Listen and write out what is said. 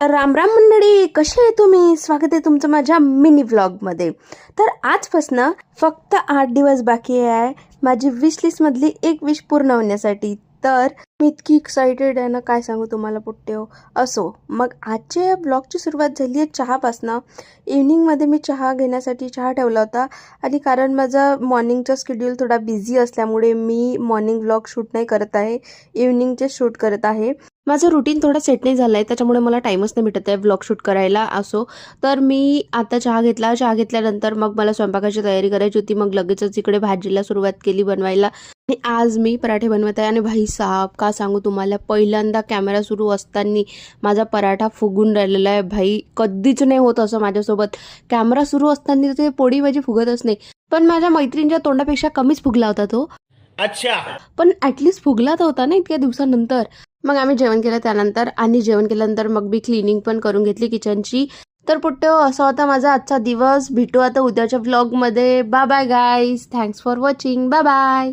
राम राम मंडळी, कसे आहे तुम्ही? स्वागत आहे तुमचं माझ्या मिनी व्लॉगमध्ये. तर आजपासून फक्त 8 दिवस बाकी आहे माझी विश लिस्टमधली एक विश पूर्ण होण्यासाठी. तर मी इतकी एक्साइटेड आहे ना, काय सांगू तुम्हाला पुट्ट्यो. असो, मग आजच्या ब्लॉगची सुरुवात झाली आहे चहापासनं. इव्हनिंगमध्ये मी चहा घेण्यासाठी चहा ठेवला होता आणि कारण माझा मॉर्निंगचा शेड्यूल थोडा बिझी असल्यामुळे मी मॉर्निंग व्लॉग शूट नाही करत आहे, इव्हनिंगचे शूट करत आहे. माझं रुटीन थोडं सेट नाही झालं आहे, त्याच्यामुळे मला टाईमच नाही भेटत आहे व्लॉग शूट करायला. असो, तर मी आता चहा घेतला. चहा घेतल्यानंतर मग मला स्वयंपाकाची तयारी करायची होती. मग लगेचच इकडे भाजीला सुरुवात केली बनवायला आणि आज मी पराठे बनवत आहे. आणि भाई साहब, का सांगू तुम्हाला, पहिल्यांदा कॅमेरा सुरू असताना माझा पराठा फुगून राहिलेला आहे. भाई, कधीच नाही होत असं माझ्यासोबत. कॅमेरा सुरू असताना ते पोळी भाजी फुगतच नाही, पण माझ्या मैत्रिणीच्या तोंडापेक्षा कमीच फुगला होता तो. अच्छा, पण ॲटलिस्ट फुगला तर होता ना इतक्या दिवसानंतर. मग आम्ही जेवण केलं त्यानंतर, आणि जेवण केल्यानंतर मग मी क्लिनिंग पण करून घेतली किचनची. तर पुट्ट्यो, असा होता माझा आजचा दिवस. भेटू आता उद्याच्या व्लॉगमध्ये. Bye bye guys, thanks for watching. Bye bye.